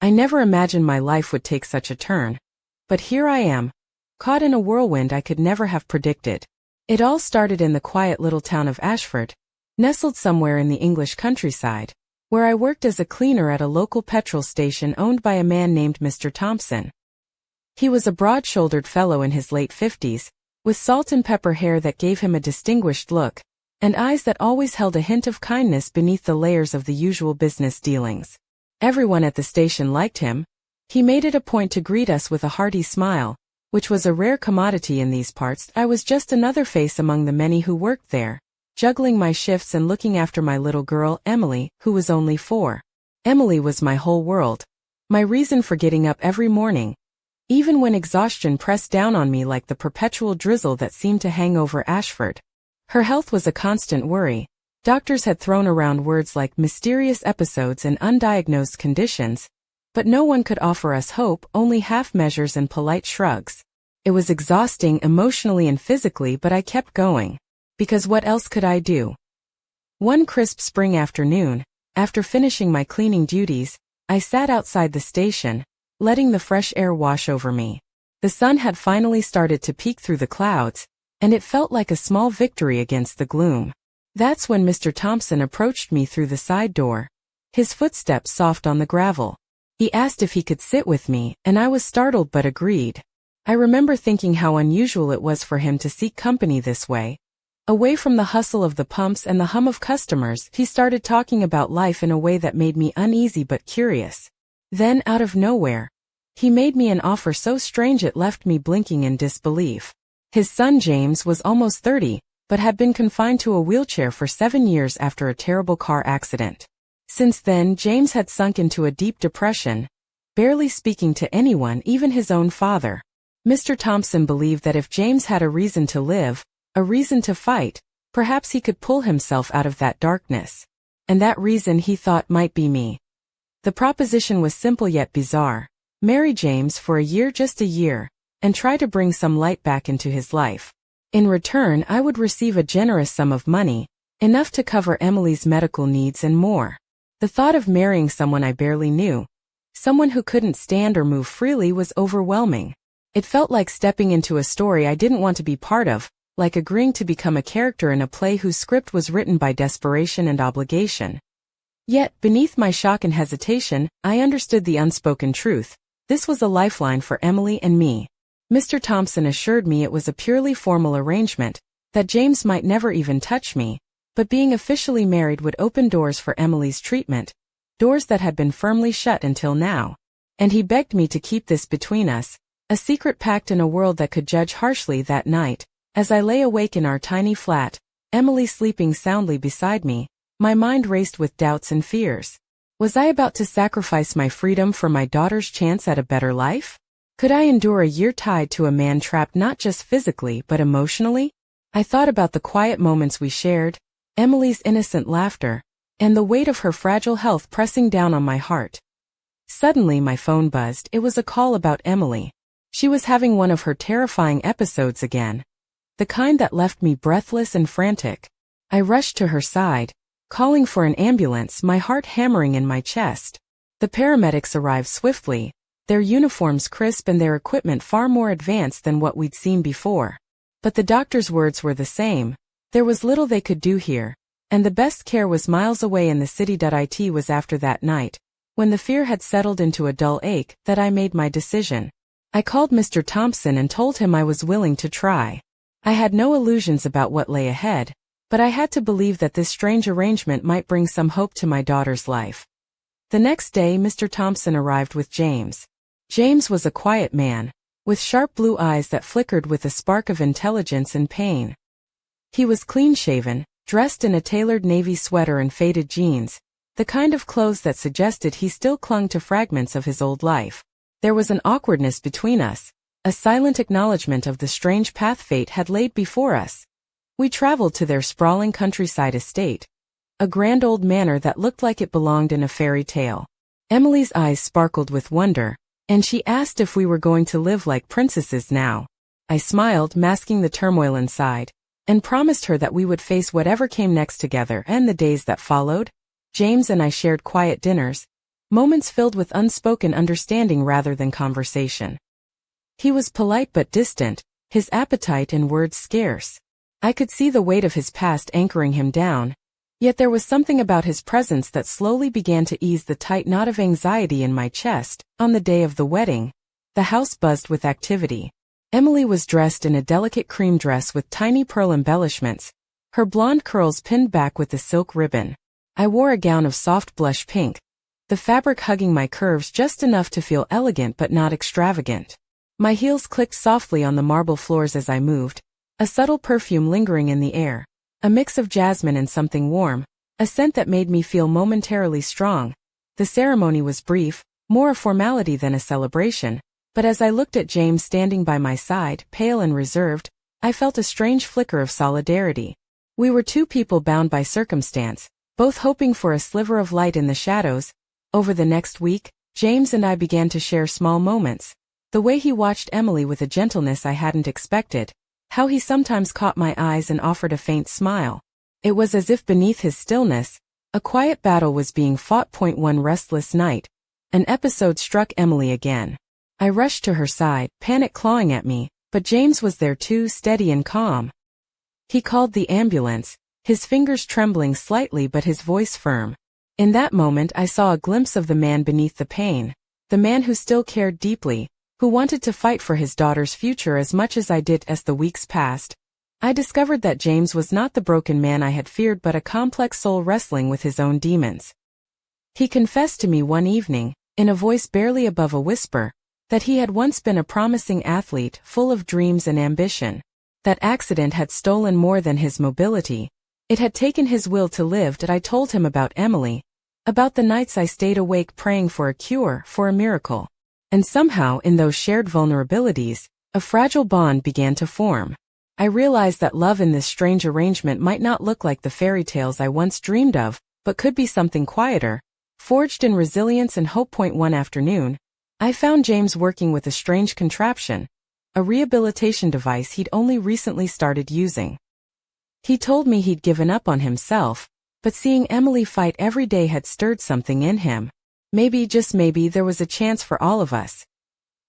I never imagined my life would take such a turn. But here I am, caught in a whirlwind I could never have predicted. It all started in the quiet little town of Ashford, nestled somewhere in the English countryside, where I worked as a cleaner at a local petrol station owned by a man named Mr. Thompson. He was a broad-shouldered fellow in his late 50s, with salt and pepper hair that gave him a distinguished look, and eyes that always held a hint of kindness beneath the layers of the usual business dealings. Everyone at the station liked him. He made it a point to greet us with a hearty smile, which was a rare commodity in these parts. I was just another face among the many who worked there, juggling my shifts and looking after my little girl, Emily, who was only 4. Emily was my whole world, my reason for getting up every morning, even when exhaustion pressed down on me like the perpetual drizzle that seemed to hang over Ashford. Her health was a constant worry. Doctors had thrown around words like mysterious episodes and undiagnosed conditions, but no one could offer us hope, only half measures and polite shrugs. It was exhausting emotionally and physically, but I kept going. Because what else could I do? One crisp spring afternoon, after finishing my cleaning duties, I sat outside the station, letting the fresh air wash over me. The sun had finally started to peek through the clouds, and it felt like a small victory against the gloom. That's when Mr. Thompson approached me through the side door, his footsteps soft on the gravel. He asked if he could sit with me, and I was startled but agreed. I remember thinking how unusual it was for him to seek company this way. Away from the hustle of the pumps and the hum of customers, he started talking about life in a way that made me uneasy but curious. Then, out of nowhere, he made me an offer so strange it left me blinking in disbelief. His son James was almost 30, but had been confined to a wheelchair for 7 years after a terrible car accident. Since then, James had sunk into a deep depression, barely speaking to anyone, even his own father. Mr. Thompson believed that if James had a reason to live, a reason to fight, perhaps he could pull himself out of that darkness. And that reason, he thought, might be me. The proposition was simple yet bizarre. Marry James for a year, just a year, and try to bring some light back into his life. In return, I would receive a generous sum of money, enough to cover Emily's medical needs and more. The thought of marrying someone I barely knew, someone who couldn't stand or move freely, was overwhelming. It felt like stepping into a story I didn't want to be part of, like agreeing to become a character in a play whose script was written by desperation and obligation. Yet, beneath my shock and hesitation, I understood the unspoken truth. This was a lifeline for Emily and me. Mr. Thompson assured me it was a purely formal arrangement, that James might never even touch me, but being officially married would open doors for Emily's treatment, doors that had been firmly shut until now. And he begged me to keep this between us, a secret pact in a world that could judge harshly. That night, as I lay awake in our tiny flat, Emily sleeping soundly beside me, my mind raced with doubts and fears. Was I about to sacrifice my freedom for my daughter's chance at a better life? Could I endure a year tied to a man trapped not just physically but emotionally? I thought about the quiet moments we shared, Emily's innocent laughter, and the weight of her fragile health pressing down on my heart. Suddenly my phone buzzed. It was a call about Emily. She was having one of her terrifying episodes again, the kind that left me breathless and frantic. I rushed to her side, calling for an ambulance, my heart hammering in my chest. The paramedics arrived swiftly, their uniforms crisp and their equipment far more advanced than what we'd seen before. But the doctor's words were the same. There was little they could do here, and the best care was miles away in the city. It was after that night, when the fear had settled into a dull ache, that I made my decision. I called Mr. Thompson and told him I was willing to try. I had no illusions about what lay ahead, but I had to believe that this strange arrangement might bring some hope to my daughter's life. The next day, Mr. Thompson arrived with James. James was a quiet man, with sharp blue eyes that flickered with a spark of intelligence and pain. He was clean-shaven, dressed in a tailored navy sweater and faded jeans, the kind of clothes that suggested he still clung to fragments of his old life. There was an awkwardness between us, a silent acknowledgement of the strange path fate had laid before us. We traveled to their sprawling countryside estate, a grand old manor that looked like it belonged in a fairy tale. Emily's eyes sparkled with wonder, and she asked if we were going to live like princesses now. I smiled, masking the turmoil inside, and promised her that we would face whatever came next together. And the days that followed, James and I shared quiet dinners, moments filled with unspoken understanding rather than conversation. He was polite but distant, his appetite and words scarce. I could see the weight of his past anchoring him down, yet there was something about his presence that slowly began to ease the tight knot of anxiety in my chest. On the day of the wedding, the house buzzed with activity. Emily was dressed in a delicate cream dress with tiny pearl embellishments, her blonde curls pinned back with a silk ribbon. I wore a gown of soft blush pink, the fabric hugging my curves just enough to feel elegant but not extravagant. My heels clicked softly on the marble floors as I moved, a subtle perfume lingering in the air, a mix of jasmine and something warm, a scent that made me feel momentarily strong. The ceremony was brief, more a formality than a celebration, but as I looked at James standing by my side, pale and reserved, I felt a strange flicker of solidarity. We were two people bound by circumstance, both hoping for a sliver of light in the shadows. Over the next week, James and I began to share small moments. The way he watched Emily with a gentleness I hadn't expected, how he sometimes caught my eyes and offered a faint smile. It was as if beneath his stillness, a quiet battle was being fought. One restless night, an episode struck Emily again. I rushed to her side, panic clawing at me, but James was there too, steady and calm. He called the ambulance, his fingers trembling slightly but his voice firm. In that moment I saw a glimpse of the man beneath the pain, the man who still cared deeply, who wanted to fight for his daughter's future as much as I did. As the weeks passed, I discovered that James was not the broken man I had feared but a complex soul wrestling with his own demons. He confessed to me one evening, in a voice barely above a whisper, that he had once been a promising athlete full of dreams and ambition. That accident had stolen more than his mobility. It had taken his will to live. I told him about Emily, about the nights I stayed awake praying for a cure, for a miracle. And somehow, in those shared vulnerabilities, a fragile bond began to form. I realized that love in this strange arrangement might not look like the fairy tales I once dreamed of, but could be something quieter, forged in resilience and hope. One afternoon, I found James working with a strange contraption, a rehabilitation device he'd only recently started using. He told me he'd given up on himself, but seeing Emily fight every day had stirred something in him. Maybe, just maybe, there was a chance for all of us.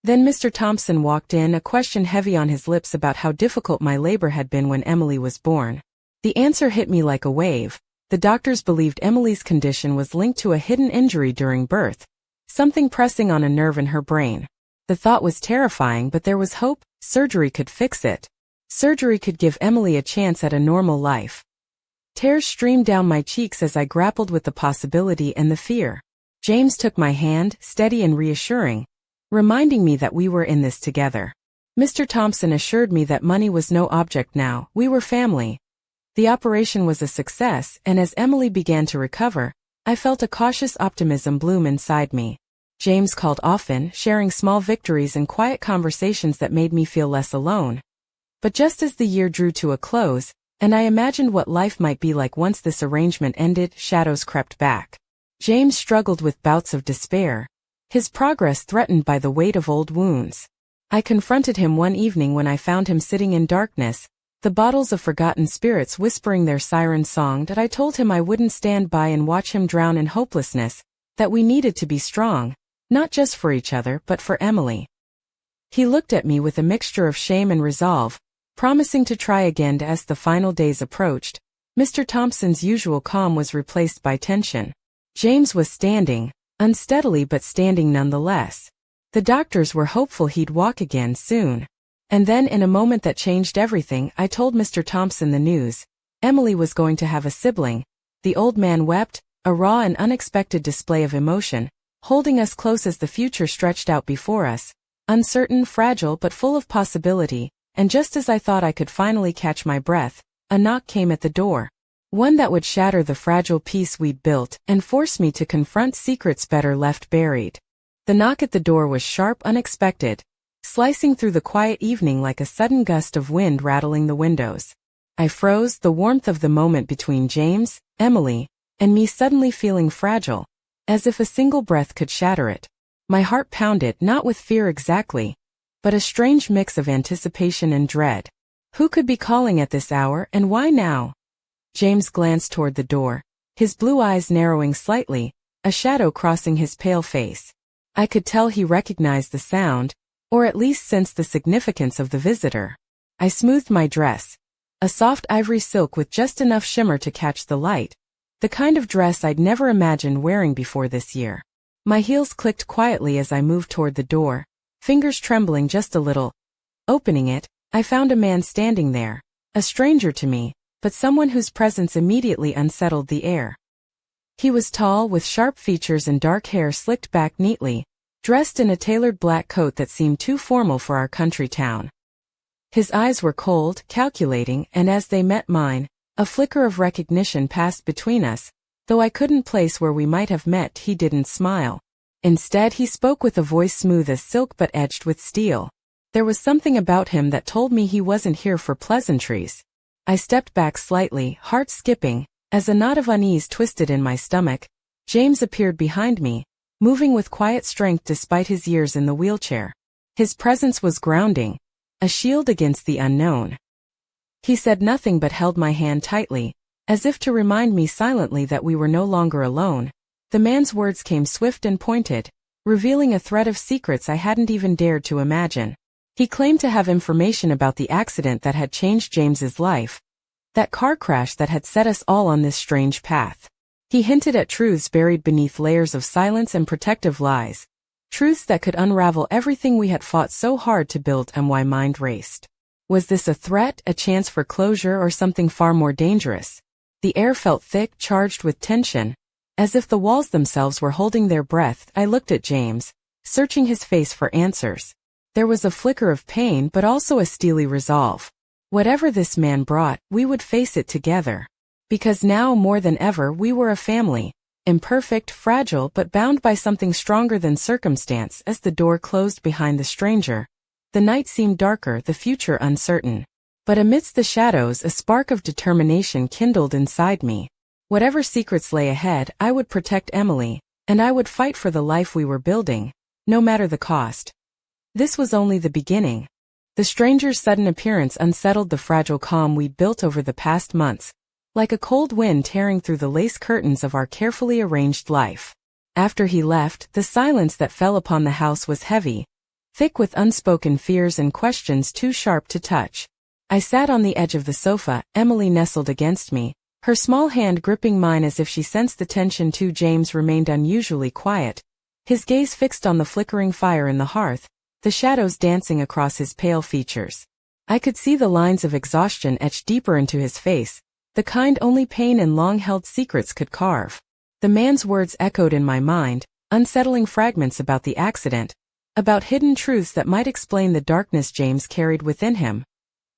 Then Mr. Thompson walked in, a question heavy on his lips about how difficult my labor had been when Emily was born. The answer hit me like a wave. The doctors believed Emily's condition was linked to a hidden injury during birth, something pressing on a nerve in her brain. The thought was terrifying, but there was hope. Surgery could fix it. Surgery could give Emily a chance at a normal life. Tears streamed down my cheeks as I grappled with the possibility and the fear. James took my hand, steady and reassuring, reminding me that we were in this together. Mr. Thompson assured me that money was no object now, we were family. The operation was a success, and as Emily began to recover, I felt a cautious optimism bloom inside me. James called often, sharing small victories and quiet conversations that made me feel less alone. But just as the year drew to a close, and I imagined what life might be like once this arrangement ended, shadows crept back. James struggled with bouts of despair, his progress threatened by the weight of old wounds. I confronted him one evening when I found him sitting in darkness, the bottles of forgotten spirits whispering their siren song. That I told him I wouldn't stand by and watch him drown in hopelessness, that we needed to be strong, not just for each other but for Emily. He looked at me with a mixture of shame and resolve, promising to try again. As the final days approached, Mr. Thompson's usual calm was replaced by tension. James was standing, unsteadily but standing nonetheless. The doctors were hopeful he'd walk again soon. And then, in a moment that changed everything, I told Mr. Thompson the news. Emily was going to have a sibling. The old man wept, a raw and unexpected display of emotion, holding us close as the future stretched out before us, uncertain, fragile but full of possibility. And just as I thought I could finally catch my breath, a knock came at the door. One that would shatter the fragile peace we'd built and force me to confront secrets better left buried. The knock at the door was sharp, unexpected, slicing through the quiet evening like a sudden gust of wind rattling the windows. I froze, the warmth of the moment between James, Emily, and me suddenly feeling fragile, as if a single breath could shatter it. My heart pounded, not with fear exactly, but a strange mix of anticipation and dread. Who could be calling at this hour, and why now? James glanced toward the door, his blue eyes narrowing slightly, a shadow crossing his pale face. I could tell he recognized the sound, or at least sensed the significance of the visitor. I smoothed my dress, a soft ivory silk with just enough shimmer to catch the light, the kind of dress I'd never imagined wearing before this year. My heels clicked quietly as I moved toward the door, fingers trembling just a little. Opening it, I found a man standing there, a stranger to me, but someone whose presence immediately unsettled the air. He was tall, with sharp features and dark hair slicked back neatly, dressed in a tailored black coat that seemed too formal for our country town. His eyes were cold, calculating, and as they met mine, a flicker of recognition passed between us. Though I couldn't place where we might have met, he didn't smile. Instead, he spoke with a voice smooth as silk but edged with steel. There was something about him that told me he wasn't here for pleasantries. I stepped back slightly, heart skipping, as a knot of unease twisted in my stomach. James appeared behind me, moving with quiet strength despite his years in the wheelchair. His presence was grounding, a shield against the unknown. He said nothing but held my hand tightly, as if to remind me silently that we were no longer alone. The man's words came swift and pointed, revealing a thread of secrets I hadn't even dared to imagine. He claimed to have information about the accident that had changed James's life, that car crash that had set us all on this strange path. He hinted at truths buried beneath layers of silence and protective lies, truths that could unravel everything we had fought so hard to build. And my mind raced. Was this a threat, a chance for closure, or something far more dangerous? The air felt thick, charged with tension, as if the walls themselves were holding their breath. I looked at James, searching his face for answers. There was a flicker of pain but also a steely resolve. Whatever this man brought, we would face it together. Because now more than ever we were a family, imperfect, fragile, but bound by something stronger than circumstance. As the door closed behind the stranger, the night seemed darker, the future uncertain. But amidst the shadows, a spark of determination kindled inside me. Whatever secrets lay ahead, I would protect Emily, and I would fight for the life we were building, no matter the cost. This was only the beginning. The stranger's sudden appearance unsettled the fragile calm we'd built over the past months, like a cold wind tearing through the lace curtains of our carefully arranged life. After he left, the silence that fell upon the house was heavy, thick with unspoken fears and questions too sharp to touch. I sat on the edge of the sofa, Emily nestled against me, her small hand gripping mine as if she sensed the tension too. James remained unusually quiet, his gaze fixed on the flickering fire in the hearth, the shadows dancing across his pale features. I could see the lines of exhaustion etched deeper into his face, the kind only pain and long-held secrets could carve. The man's words echoed in my mind, unsettling fragments about the accident, about hidden truths that might explain the darkness James carried within him.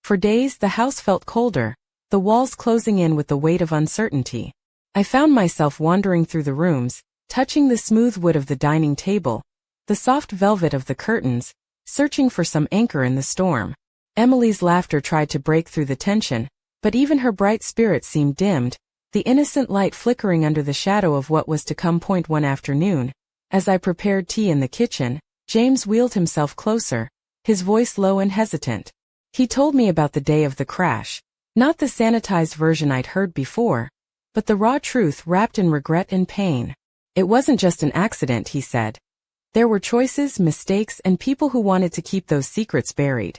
For days the house felt colder, the walls closing in with the weight of uncertainty. I found myself wandering through the rooms, touching the smooth wood of the dining table, the soft velvet of the curtains, searching for some anchor in the storm. Emily's laughter tried to break through the tension, but even her bright spirit seemed dimmed, the innocent light flickering under the shadow of what was to come. One afternoon, as I prepared tea in the kitchen, James wheeled himself closer, his voice low and hesitant. He told me about the day of the crash, not the sanitized version I'd heard before, but the raw truth wrapped in regret and pain. It wasn't just an accident, he said. There were choices, mistakes, and people who wanted to keep those secrets buried.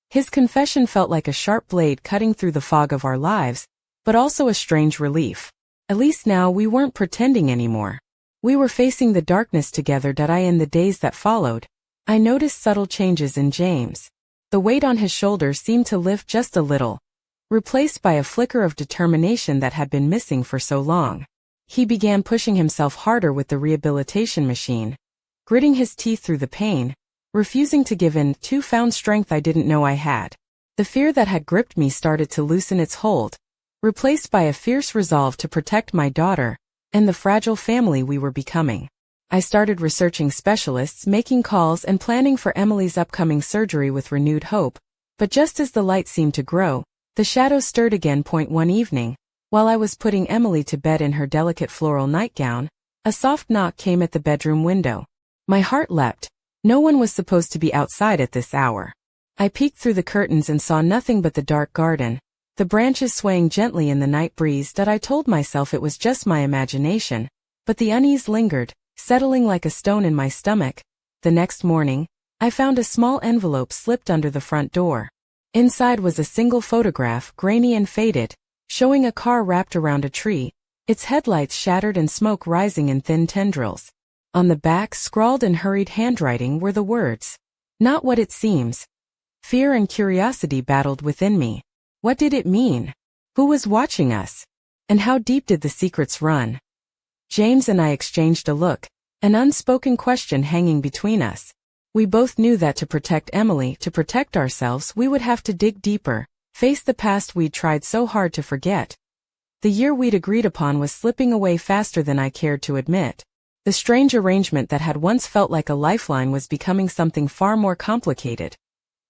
His confession felt like a sharp blade cutting through the fog of our lives, but also a strange relief. At least now we weren't pretending anymore. We were facing the darkness together. In the days that followed, I noticed subtle changes in James. The weight on his shoulders seemed to lift just a little, replaced by a flicker of determination that had been missing for so long. He began pushing himself harder with the rehabilitation machine, gritting his teeth through the pain, refusing to give in. Found strength I didn't know I had. The fear that had gripped me started to loosen its hold, replaced by a fierce resolve to protect my daughter and the fragile family we were becoming. I started researching specialists, making calls, and planning for Emily's upcoming surgery with renewed hope. But just as the light seemed to grow, the shadows stirred again. One evening, while I was putting Emily to bed in her delicate floral nightgown, a soft knock came at the bedroom window. My heart leapt. No one was supposed to be outside at this hour. I peeked through the curtains and saw nothing but the dark garden, the branches swaying gently in the night breeze. I told myself it was just my imagination, But the unease lingered, settling like a stone in my stomach. The next morning, I found a small envelope slipped under the front door. Inside was a single photograph, grainy and faded, showing a car wrapped around a tree, its headlights shattered and smoke rising in thin tendrils. On the back, scrawled in hurried handwriting, were the words, "Not what it seems." Fear and curiosity battled within me. What did it mean? Who was watching us? And how deep did the secrets run? James and I exchanged a look, an unspoken question hanging between us. We both knew that to protect Emily, to protect ourselves, we would have to dig deeper, face the past we'd tried so hard to forget. The year we'd agreed upon was slipping away faster than I cared to admit. The strange arrangement that had once felt like a lifeline was becoming something far more complicated.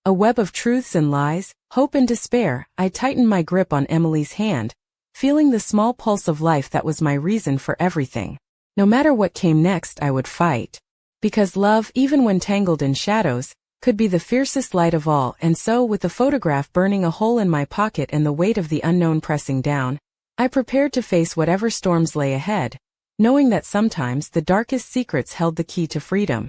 A web of truths and lies, hope and despair. I tightened my grip on Emily's hand, feeling the small pulse of life that was my reason for everything. No matter what came next, I would fight. Because love, even when tangled in shadows, could be the fiercest light of all. And so, with the photograph burning a hole in my pocket and the weight of the unknown pressing down, I prepared to face whatever storms lay ahead, knowing that sometimes the darkest secrets held the key to freedom.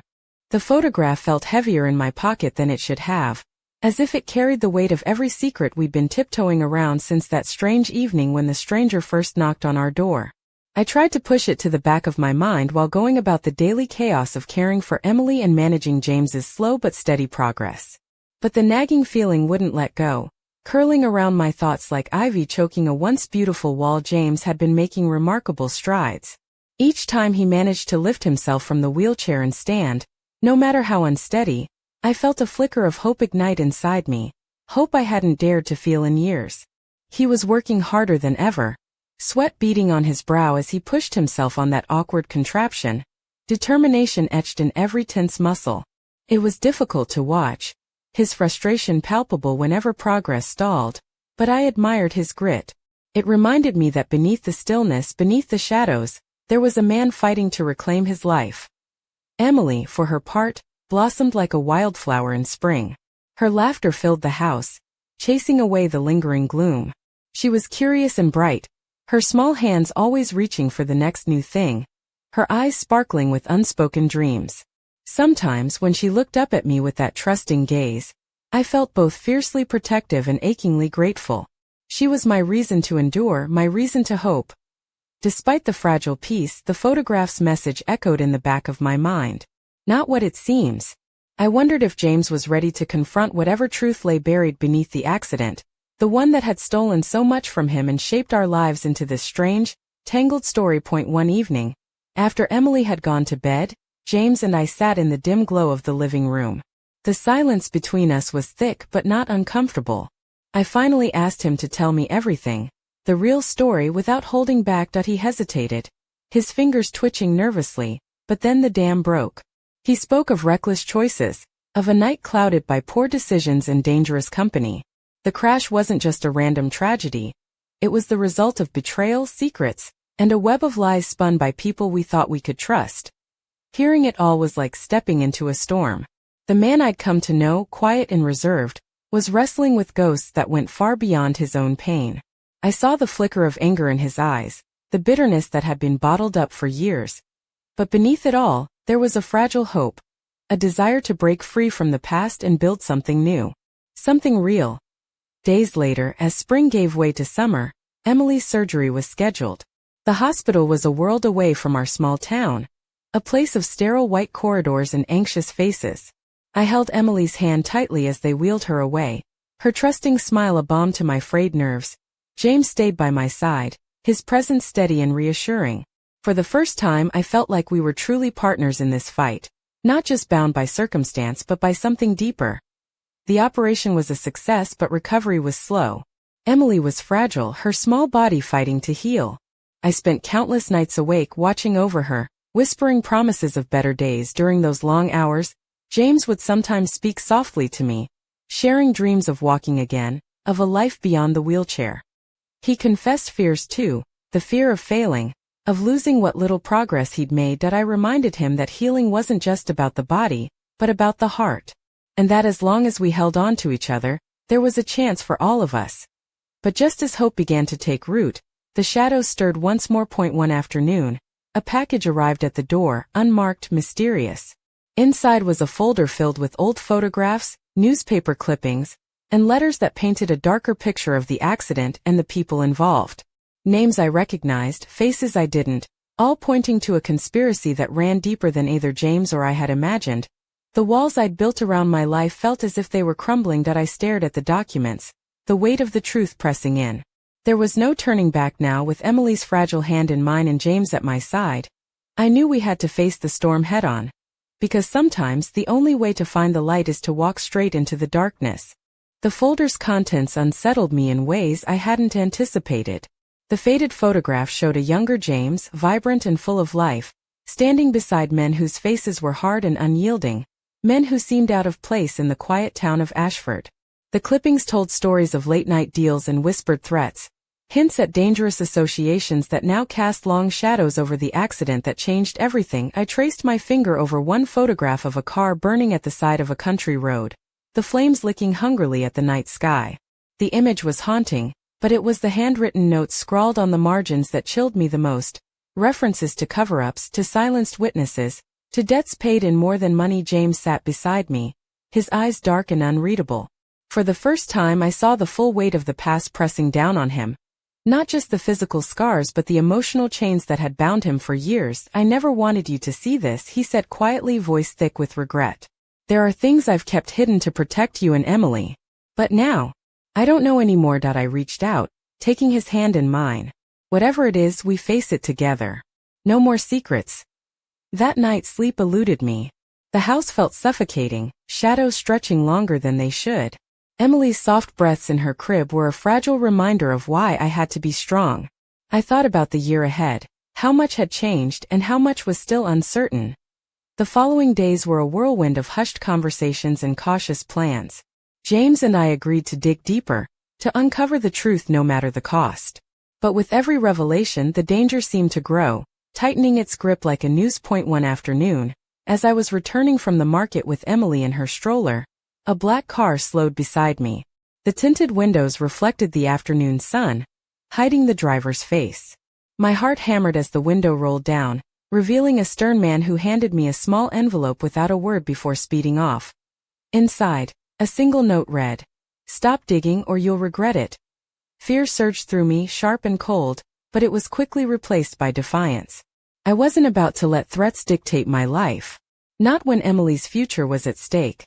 The photograph felt heavier in my pocket than it should have, as if it carried the weight of every secret we'd been tiptoeing around since that strange evening when the stranger first knocked on our door. I tried to push it to the back of my mind while going about the daily chaos of caring for Emily and managing James's slow but steady progress. But the nagging feeling wouldn't let go, curling around my thoughts like ivy choking a once beautiful wall. James had been making remarkable strides. Each time he managed to lift himself from the wheelchair and stand, no matter how unsteady, I felt a flicker of hope ignite inside me, hope I hadn't dared to feel in years. He was working harder than ever, sweat beading on his brow as he pushed himself on that awkward contraption, determination etched in every tense muscle. It was difficult to watch, his frustration palpable whenever progress stalled, but I admired his grit. It reminded me that beneath the stillness, beneath the shadows, there was a man fighting to reclaim his life. Emily, for her part, blossomed like a wildflower in spring. Her laughter filled the house, chasing away the lingering gloom. She was curious and bright, her small hands always reaching for the next new thing, her eyes sparkling with unspoken dreams. Sometimes, when she looked up at me with that trusting gaze, I felt both fiercely protective and achingly grateful. She was my reason to endure, my reason to hope. Despite the fragile piece, the photograph's message echoed in the back of my mind. Not what it seems. I wondered if James was ready to confront whatever truth lay buried beneath the accident, the one that had stolen so much from him and shaped our lives into this strange, tangled story. One evening, after Emily had gone to bed, James and I sat in the dim glow of the living room. The silence between us was thick but not uncomfortable. I finally asked him to tell me everything, the real story, without holding back. He hesitated, his fingers twitching nervously, but then the dam broke. He spoke of reckless choices, of a night clouded by poor decisions and dangerous company. The crash wasn't just a random tragedy. It was the result of betrayal, secrets, and a web of lies spun by people we thought we could trust. Hearing it all was like stepping into a storm. The man I'd come to know, quiet and reserved, was wrestling with ghosts that went far beyond his own pain. I saw the flicker of anger in his eyes, the bitterness that had been bottled up for years. But beneath it all, there was a fragile hope, a desire to break free from the past and build something new, something real. Days later, as spring gave way to summer, Emily's surgery was scheduled. The hospital was a world away from our small town, a place of sterile white corridors and anxious faces. I held Emily's hand tightly as they wheeled her away, her trusting smile a balm to my frayed nerves. James stayed by my side, his presence steady and reassuring. For the first time, I felt like we were truly partners in this fight, not just bound by circumstance but by something deeper. The operation was a success, but recovery was slow. Emily was fragile, her small body fighting to heal. I spent countless nights awake watching over her, whispering promises of better days. During those long hours, James would sometimes speak softly to me, sharing dreams of walking again, of a life beyond the wheelchair. He confessed fears too, the fear of failing, of losing what little progress he'd made. That I reminded him that healing wasn't just about the body, but about the heart. And that as long as we held on to each other, there was a chance for all of us. But just as hope began to take root, the shadows stirred once more. One afternoon, A package arrived at the door, unmarked, mysterious. Inside was a folder filled with old photographs, newspaper clippings, and letters that painted a darker picture of the accident and the people involved. Names I recognized, faces I didn't, all pointing to a conspiracy that ran deeper than either James or I had imagined. The walls I'd built around my life felt as if they were crumbling as I stared at the documents, the weight of the truth pressing in. There was no turning back now. With Emily's fragile hand in mine and James at my side, I knew we had to face the storm head-on. Because sometimes the only way to find the light is to walk straight into the darkness. The folder's contents unsettled me in ways I hadn't anticipated. The faded photograph showed a younger James, vibrant and full of life, standing beside men whose faces were hard and unyielding, men who seemed out of place in the quiet town of Ashford. The clippings told stories of late-night deals and whispered threats, hints at dangerous associations that now cast long shadows over the accident that changed everything. I traced my finger over one photograph of a car burning at the side of a country road, the flames licking hungrily at the night sky. The image was haunting, but it was the handwritten notes scrawled on the margins that chilled me the most, references to cover-ups, to silenced witnesses, to debts paid in more than money. James sat beside me, his eyes dark and unreadable. For the first time I saw the full weight of the past pressing down on him. Not just the physical scars but the emotional chains that had bound him for years. I never wanted you to see this, he said quietly, voice thick with regret. There are things I've kept hidden to protect you and Emily. But now, I don't know anymore. I reached out, taking his hand in mine. Whatever it is, we face it together. No more secrets. That night sleep eluded me. The house felt suffocating, shadows stretching longer than they should. Emily's soft breaths in her crib were a fragile reminder of why I had to be strong. I thought about the year ahead, how much had changed and how much was still uncertain. The following days were a whirlwind of hushed conversations and cautious plans. James and I agreed to dig deeper, to uncover the truth no matter the cost. But with every revelation the danger seemed to grow, tightening its grip like a noose. One afternoon, as I was returning from the market with Emily in her stroller, a black car slowed beside me. The tinted windows reflected the afternoon sun, hiding the driver's face. My heart hammered as the window rolled down, revealing a stern man who handed me a small envelope without a word before speeding off. Inside, a single note read, "Stop digging or you'll regret it." Fear surged through me, sharp and cold, but it was quickly replaced by defiance. I wasn't about to let threats dictate my life. Not when Emily's future was at stake.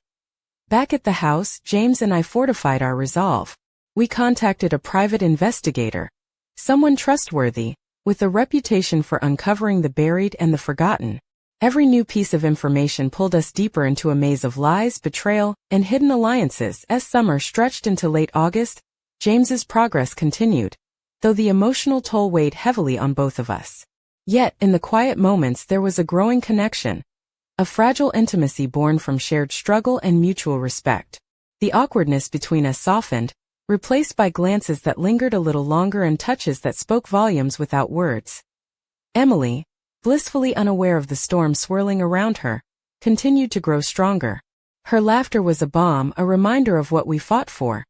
Back at the house, James and I fortified our resolve. We contacted a private investigator, someone trustworthy, with a reputation for uncovering the buried and the forgotten. Every new piece of information pulled us deeper into a maze of lies, betrayal, and hidden alliances. As summer stretched into late August, James's progress continued, though the emotional toll weighed heavily on both of us. Yet, in the quiet moments there was a growing connection. A fragile intimacy born from shared struggle and mutual respect. The awkwardness between us softened, replaced by glances that lingered a little longer and touches that spoke volumes without words. Emily, blissfully unaware of the storm swirling around her, continued to grow stronger. Her laughter was a balm, a reminder of what we fought for.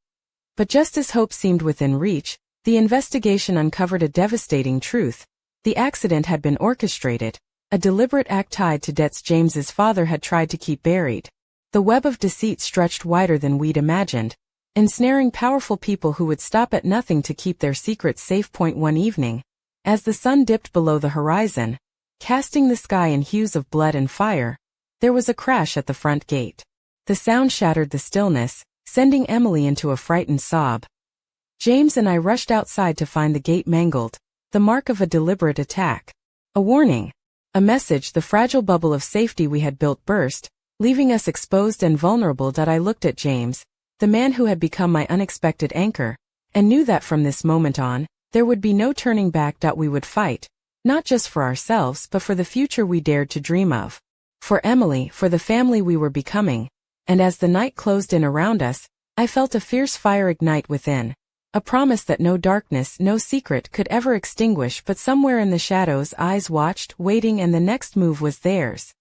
But just as hope seemed within reach, the investigation uncovered a devastating truth. The accident had been orchestrated, a deliberate act tied to debts James's father had tried to keep buried. The web of deceit stretched wider than we'd imagined, ensnaring powerful people who would stop at nothing to keep their secrets safe. One evening, as the sun dipped below the horizon, casting the sky in hues of blood and fire, there was a crash at the front gate. The sound shattered the stillness, sending Emily into a frightened sob. James and I rushed outside to find the gate mangled, the mark of a deliberate attack. A warning. A message. The fragile bubble of safety we had built burst, leaving us exposed and vulnerable. I looked at James, the man who had become my unexpected anchor, and knew that from this moment on, there would be no turning back. We would fight, not just for ourselves but for the future we dared to dream of. For Emily, for the family we were becoming. And as the night closed in around us, I felt a fierce fire ignite within. A promise that no darkness, no secret could ever extinguish. But somewhere in the shadows eyes watched, waiting, and the next move was theirs.